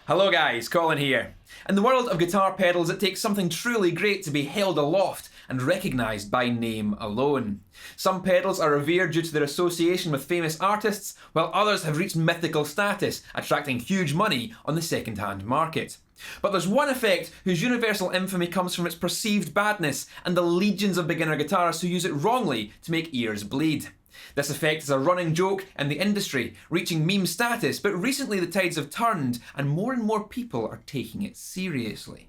Hello guys, Colin here. In the world of guitar pedals, it takes something truly great to be held aloft and recognised by name alone. Some pedals are revered due to their association with famous artists, while others have reached mythical status, attracting huge money on the second-hand market. But there's one effect whose universal infamy comes from its perceived badness and the legions of beginner guitarists who use it wrongly to make ears bleed. This effect is a running joke in the industry, reaching meme status, but recently the tides have turned and more people are taking it seriously.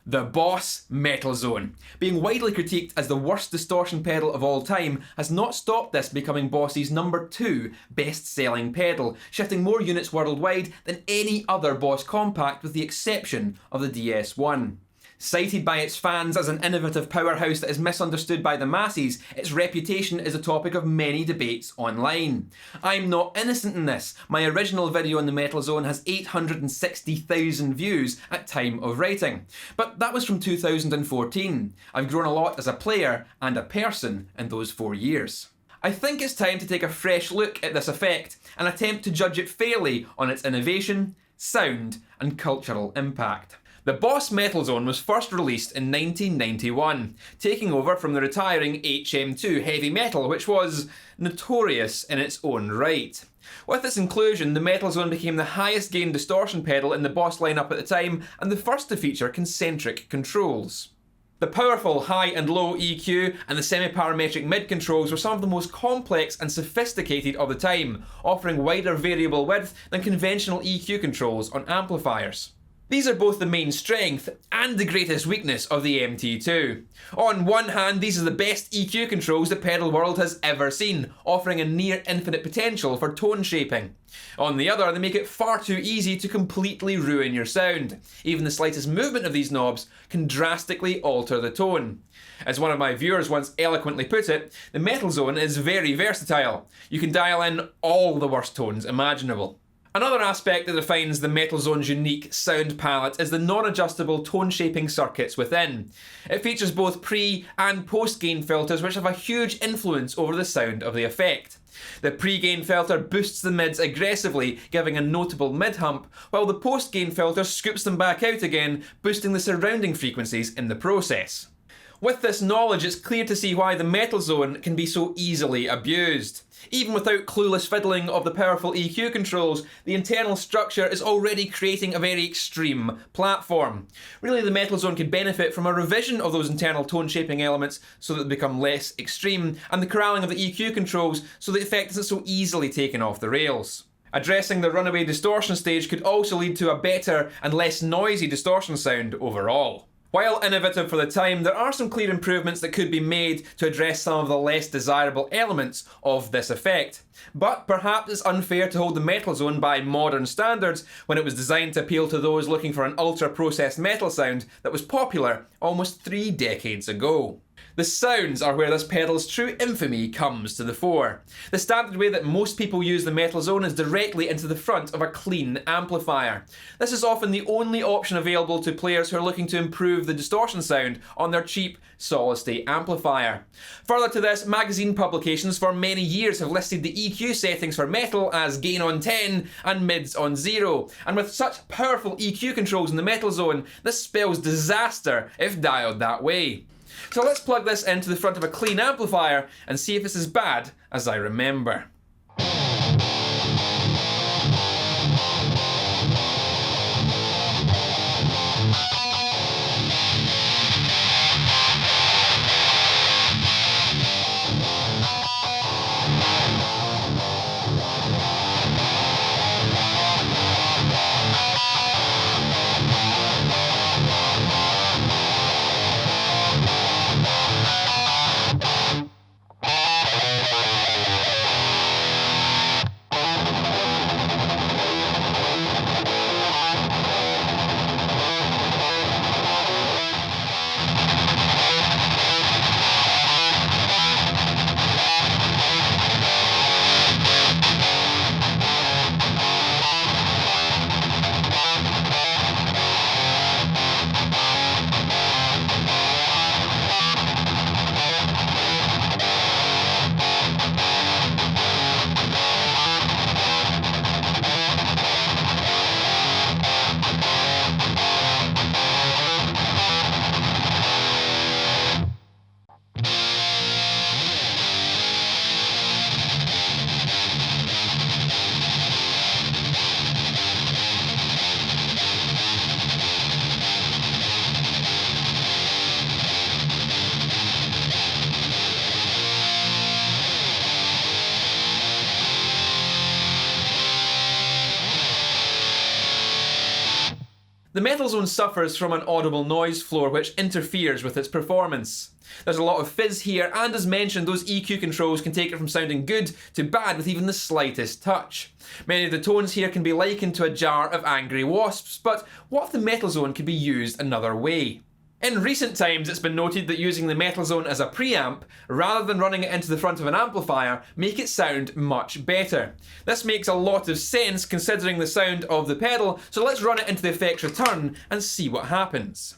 The Boss Metal Zone. Being widely critiqued as the worst distortion pedal of all time has not stopped this becoming Boss's #2 best-selling pedal, shifting more units worldwide than any other Boss compact with the exception of the DS1. Cited by its fans as an innovative powerhouse that is misunderstood by the masses, its reputation is a topic of many debates online. I'm not innocent in this. My original video on the Metal Zone has 860,000 views at time of writing. But that was from 2014. I've grown a lot as a player and a person in those 4 years. I think it's time to take a fresh look at this effect and attempt to judge it fairly on its innovation, sound, and cultural impact. The Boss Metal Zone was first released in 1991, taking over from the retiring HM2 heavy metal, which was notorious in its own right. With its inclusion, the Metal Zone became the highest gain distortion pedal in the Boss lineup at the time and the first to feature concentric controls. The powerful high and low EQ and the semi-parametric mid controls were some of the most complex and sophisticated of the time, offering wider variable width than conventional EQ controls on amplifiers. These are both the main strength and the greatest weakness of the MT-2. On one hand, these are the best EQ controls the pedal world has ever seen, offering a near infinite potential for tone shaping. On the other, they make it far too easy to completely ruin your sound. Even the slightest movement of these knobs can drastically alter the tone. As one of my viewers once eloquently put it, the Metal Zone is very versatile. You can dial in all the worst tones imaginable. Another aspect that defines the Metal Zone's unique sound palette is the non-adjustable tone-shaping circuits within. It features both pre- and post-gain filters which have a huge influence over the sound of the effect. The pre-gain filter boosts the mids aggressively, giving a notable mid-hump, while the post-gain filter scoops them back out again, boosting the surrounding frequencies in the process. With this knowledge, it's clear to see why the Metal Zone can be so easily abused. Even without clueless fiddling of the powerful EQ controls, the internal structure is already creating a very extreme platform. Really, the Metal Zone could benefit from a revision of those internal tone shaping elements so that they become less extreme, and the corralling of the EQ controls so the effect isn't so easily taken off the rails. Addressing the runaway distortion stage could also lead to a better and less noisy distortion sound overall. While innovative for the time, there are some clear improvements that could be made to address some of the less desirable elements of this effect. But perhaps it's unfair to hold the Metal Zone by modern standards when it was designed to appeal to those looking for an ultra-processed metal sound that was popular almost 3 decades ago. The sounds are where this pedal's true infamy comes to the fore. The standard way that most people use the Metal Zone is directly into the front of a clean amplifier. This is often the only option available to players who are looking to improve the distortion sound on their cheap solid-state amplifier. Further to this, magazine publications for many years have listed the EQ settings for metal as gain on 10 and mids on 0, and with such powerful EQ controls in the Metal Zone, this spells disaster if dialed that way. So let's plug this into the front of a clean amplifier and see if it's as bad as I remember. The Metal Zone suffers from an audible noise floor which interferes with its performance. There's a lot of fizz here, and as mentioned, those EQ controls can take it from sounding good to bad with even the slightest touch. Many of the tones here can be likened to a jar of angry wasps, but what if the Metal Zone could be used another way? In recent times, it's been noted that using the Metal Zone as a preamp, rather than running it into the front of an amplifier, make it sound much better. This makes a lot of sense considering the sound of the pedal, so let's run it into the effects return and see what happens.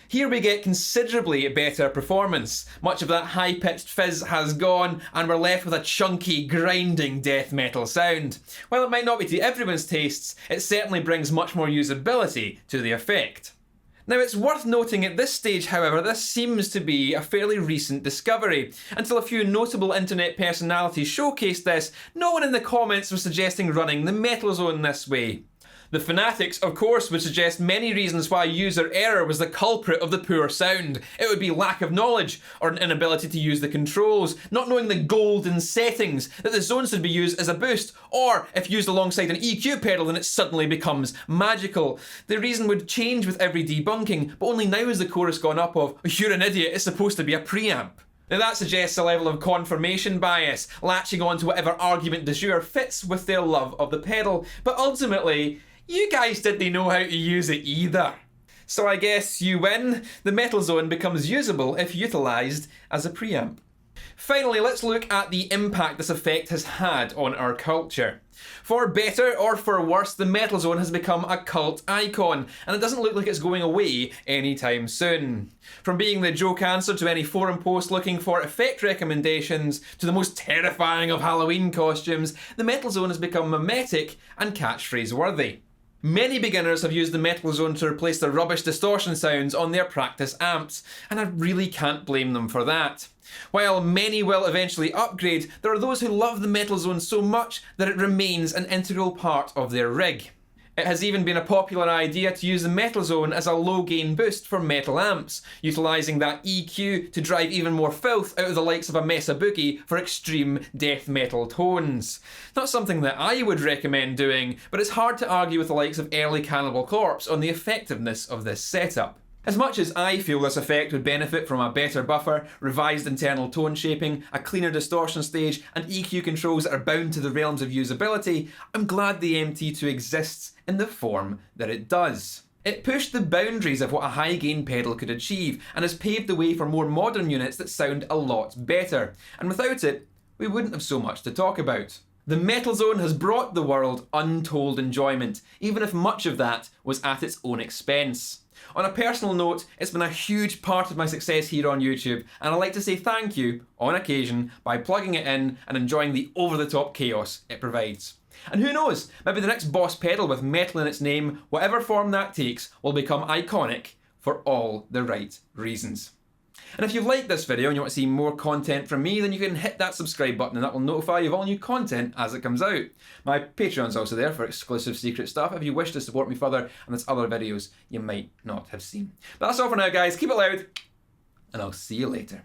Here we get considerably better performance. Much of that high-pitched fizz has gone, and we're left with a chunky, grinding death metal sound. While it might not be to everyone's tastes, it certainly brings much more usability to the effect. Now, it's worth noting at this stage, however, this seems to be a fairly recent discovery. Until a few notable internet personalities showcased this, no one in the comments was suggesting running the Metal Zone this way. The fanatics, of course, would suggest many reasons why user error was the culprit of the poor sound. It would be lack of knowledge, or an inability to use the controls, not knowing the golden settings, that the zone should be used as a boost, or if used alongside an EQ pedal then it suddenly becomes magical. The reason would change with every debunking, but only now has the chorus gone up of, "You're an idiot, it's supposed to be a preamp." Now that suggests a level of confirmation bias, latching on to whatever argument du jour fits with their love of the pedal, but ultimately, you guys didn't know how to use it either. So I guess you win. The Metal Zone becomes usable if utilised as a preamp. Finally, let's look at the impact this effect has had on our culture. For better or for worse, the Metal Zone has become a cult icon, and it doesn't look like it's going away anytime soon. From being the joke answer to any forum post looking for effect recommendations, to the most terrifying of Halloween costumes, the Metal Zone has become mimetic and catchphrase worthy. Many beginners have used the Metal Zone to replace the rubbish distortion sounds on their practice amps, and I really can't blame them for that. While many will eventually upgrade, there are those who love the Metal Zone so much that it remains an integral part of their rig. It has even been a popular idea to use the Metal Zone as a low-gain boost for metal amps, utilising that EQ to drive even more filth out of the likes of a Mesa Boogie for extreme death metal tones. Not something that I would recommend doing, but it's hard to argue with the likes of early Cannibal Corpse on the effectiveness of this setup. As much as I feel this effect would benefit from a better buffer, revised internal tone shaping, a cleaner distortion stage, and EQ controls that are bound to the realms of usability, I'm glad the MT-2 exists in the form that it does. It pushed the boundaries of what a high-gain pedal could achieve, and has paved the way for more modern units that sound a lot better. And without it, we wouldn't have so much to talk about. The Metal Zone has brought the world untold enjoyment, even if much of that was at its own expense. On a personal note, it's been a huge part of my success here on YouTube, and I'd like to say thank you, on occasion, by plugging it in and enjoying the over-the-top chaos it provides. And who knows, maybe the next Boss pedal with metal in its name, whatever form that takes, will become iconic for all the right reasons. And if you've liked this video and you want to see more content from me, then you can hit that subscribe button and that will notify you of all new content as it comes out. My Patreon's also there for exclusive secret stuff if you wish to support me further, and there's other videos you might not have seen. But that's all for now, guys. Keep it loud, and I'll see you later.